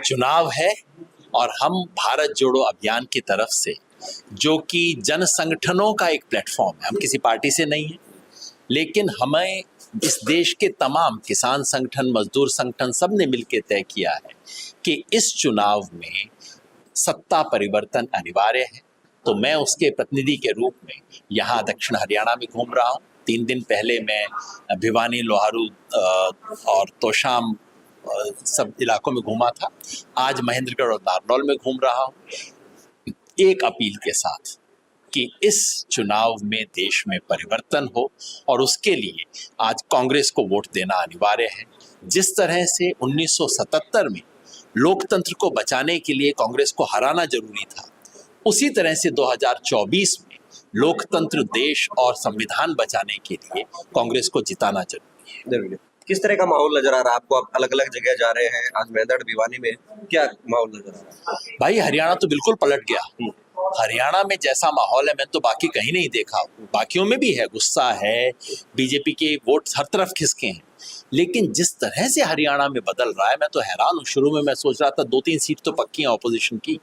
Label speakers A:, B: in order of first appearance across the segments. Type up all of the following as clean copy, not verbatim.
A: चुनाव है और हम भारत जोड़ो अभियान की तरफ से, जो कि जन संगठनों का एक प्लेटफॉर्म है, हम किसी पार्टी से नहीं है, लेकिन हमें इस देश के तमाम किसान संगठन, मजदूर संगठन, सब ने मिलकर तय किया है कि इस चुनाव में सत्ता परिवर्तन अनिवार्य है। तो मैं उसके प्रतिनिधि के रूप में यहाँ दक्षिण हरियाणा में घूम रहा हूँ। 3 दिन पहले मैं भिवानी, लोहारू और तोशाम सब इलाकों में घूमा था। आज महेंद्रगढ़ और नारनौल में घूम रहा हूँ, एक अपील के साथ कि इस चुनाव में देश में परिवर्तन हो और उसके लिए आज कांग्रेस को वोट देना अनिवार्य है। जिस तरह से 1977 में लोकतंत्र को बचाने के लिए कांग्रेस को हराना जरूरी था, उसी तरह से 2024 में लोकतंत्र, देश और संविधान बचाने के लिए कांग्रेस को जिताना जरूरी है।
B: किस तरह का माहौल नजर आ रहा है आपको? आप अलग अलग जगह जा रहे हैं, आज मेदड़, भिवानी में क्या माहौल नजर आ रहा है?
A: भाई, हरियाणा तो बिल्कुल पलट गया। हरियाणा में जैसा माहौल है, मैं तो बाकी कहीं नहीं देखा। बाकियों में भी है, गुस्सा है, बीजेपी के वोट हर तरफ खिसके हैं, लेकिन जिस तरह से हरियाणा में बदल रहा है, मैं तो हैरान हूँ। शुरू में मैं सोच रहा था 2-3 सीट तो पक्की है ऑपोजिशन की,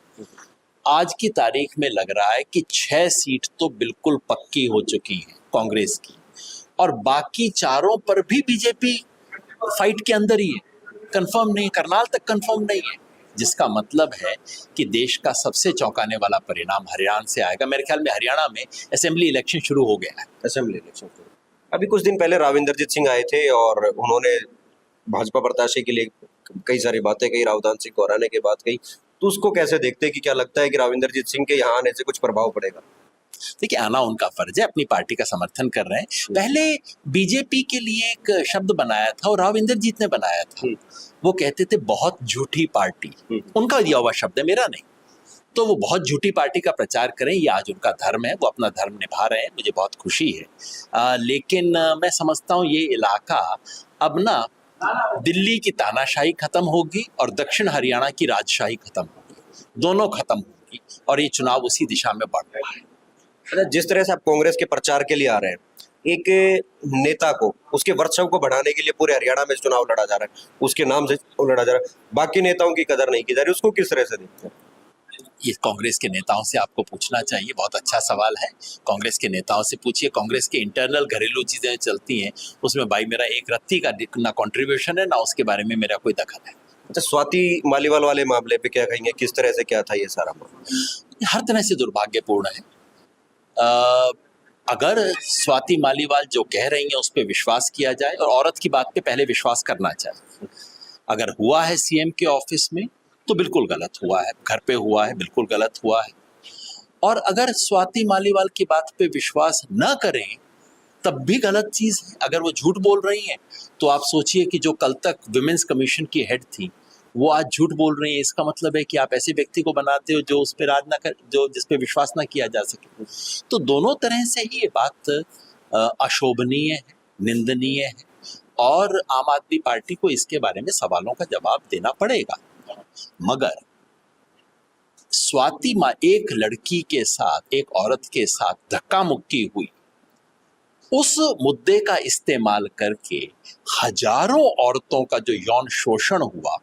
A: आज की तारीख में लग रहा है कि 6 सीट तो बिल्कुल पक्की हो चुकी हैं कांग्रेस की, और बाकी 4 पर भी बीजेपी फाइट के अंदर ही है, कंफर्म नहीं, करनाल तक कंफर्म नहीं है, जिसका मतलब है कि देश का सबसे चौंकाने वाला परिणाम हरियाणा से आएगा। मेरे ख्याल में हरियाणा में असेंबली इलेक्शन शुरू हो गया है।
B: असेंबली इलेक्शन अभी कुछ दिन पहले राव इंद्रजीत सिंह आए थे और उन्होंने भाजपा प्रत्याशी के लिए कई सारी बातें कही, रावदान सिंह को हराने के बाद कही, तो उसको कैसे देखते हैं कि क्या लगता है कि राव इंद्रजीत सिंह के यहाँ आने से कुछ प्रभाव पड़ेगा?
A: देखिए, आना उनका फर्ज है, अपनी पार्टी का समर्थन कर रहे हैं। पहले बीजेपी के लिए एक शब्द बनाया था और राव इंद्रजीत ने बनाया था, वो कहते थे बहुत झूठी पार्टी। उनका दिया हुआ शब्द है, मेरा नहीं। तो वो बहुत झूठी पार्टी का प्रचार करें, ये आज उनका धर्म है, वो अपना धर्म निभा रहे हैं, मुझे बहुत खुशी है। लेकिन मैं समझता हूँ ये इलाका अब ना दिल्ली की तानाशाही खत्म होगी और दक्षिण हरियाणा की राजशाही खत्म होगी, दोनों खत्म होगी, और ये चुनाव उसी दिशा में बढ़ रहा है।
B: जिस तरह से आप कांग्रेस के प्रचार के लिए आ रहे हैं, एक नेता को उसके वर्चस्व को बढ़ाने के लिए पूरे हरियाणा में चुनाव लड़ा जा रहा है, उसके नाम से लड़ा जा रहा है, बाकी नेताओं की कदर नहीं की जा रही, उसको किस तरह से देखते हैं?
A: ये कांग्रेस के नेताओं से आपको पूछना चाहिए, बहुत अच्छा सवाल है। कांग्रेस के नेताओं से पूछिए, कांग्रेस के इंटरनल घरेलू चीजें चलती हैं, उसमें भाई मेरा एक रत्ती का ना कंट्रीब्यूशन है, ना उसके बारे में मेरा कोई दखल है।
B: अच्छा, स्वाति मालीवाल वाले मामले पे क्या कहेंगे? किस तरह से क्या था ये सारा मामला?
A: हर तरह से दुर्भाग्यपूर्ण है। अगर स्वाति मालीवाल जो कह रही हैं उस पर विश्वास किया जाए, और औरत की बात पे पहले विश्वास करना चाहिए। अगर हुआ है सीएम के ऑफिस में तो बिल्कुल गलत हुआ है, घर पे हुआ है बिल्कुल गलत हुआ है, और अगर स्वाति मालीवाल की बात पे विश्वास न करें तब भी गलत चीज है। अगर वो झूठ बोल रही हैं तो आप सोचिए कि जो कल तक विमेंस कमीशन की हेड थी वो आज झूठ बोल रही है, इसका मतलब है कि आप ऐसे व्यक्ति को बनाते हो जो उस पर राज ना कर, जो जिस पे विश्वास ना किया जा सके। तो दोनों तरह से ही ये बात अशोभनीय है, निंदनीय है, और आम आदमी पार्टी को इसके बारे में सवालों का जवाब देना पड़ेगा। मगर स्वाति माँ, एक लड़की के साथ, एक औरत के साथ धक्का मुक्की हुई, उस मुद्दे का इस्तेमाल करके हजारों औरतों का जो यौन शोषण हुआ,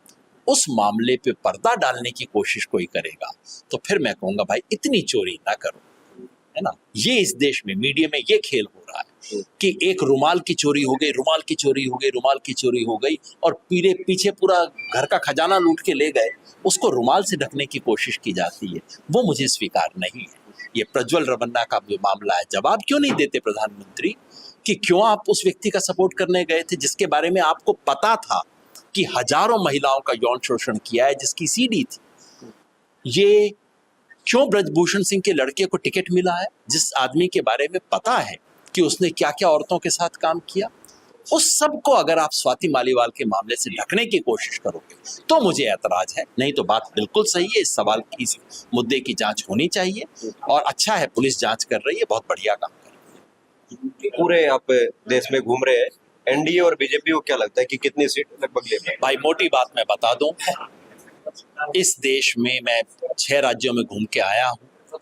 A: उस मामले पे पर्दा डालने की कोशिश कोई करेगा तो फिर मैं कहूंगा भाई इतनी चोरी ना करो, है ना। ये इस देश में मीडिया में ये खेल हो रहा है कि एक रुमाल की चोरी हो गई, रुमाल की चोरी हो गई, रुमाल की चोरी हो गई, और पीछे पूरा घर का खजाना लूट के ले गए, उसको रुमाल से ढकने की कोशिश की जाती है। वो मुझे स्वीकार नहीं है। ये प्रज्वल रवन्ना का जो मामला है, जवाब क्यों नहीं देते प्रधानमंत्री कि क्यों आप उस व्यक्ति का सपोर्ट करने गए थे जिसके बारे में आपको पता था कि हजारों महिलाओं का यौन शोषण किया है, जिसकी सीडी थी। ये क्यों ब्रजभूषण सिंह के लड़के को टिकट मिला है जिस आदमी के बारे में पता है कि उसने क्या क्या औरतों के साथ काम किया। उस सब को अगर आप स्वाति मालीवाल के मामले से ढकने की कोशिश करोगे तो मुझे ऐतराज है, नहीं तो बात बिल्कुल सही है। इस सवाल की, इस मुद्दे की जांच होनी चाहिए, और अच्छा है पुलिस जांच कर रही है, बहुत बढ़िया काम कर रही है।
B: पूरे आप देश में घूम रहे हैं, एनडीए और बीजेपी को क्या लगता है कि कितनी सीट लगभग ले पाएंगे?
A: भाई मोटी बात मैं बता दूं, इस देश में मैं 6 राज्यों में घूम के आया हूं,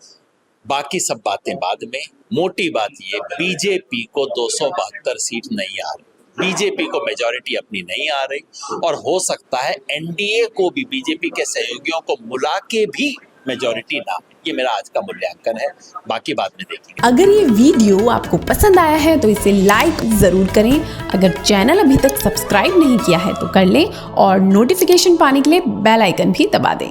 A: बाकी सब बातें बाद में। मोटी बात ये, बीजेपी को 272 सीट नहीं आ रही, बीजेपी को मेजॉरिटी अपनी नहीं आ रही और हो सकता है एनडीए को भी बीजेपी के सहयोगियों को मिला के भी मेजॉरिटी ना। ये मेरा आज का मूल्यांकन है, बाकी बाद में देखेंगे।
C: अगर ये वीडियो आपको पसंद आया है तो इसे लाइक ज़रूर करें। अगर चैनल अभी तक सब्सक्राइब नहीं किया है तो कर लें और नोटिफिकेशन पाने के लिए बेल आइकन भी दबा दें।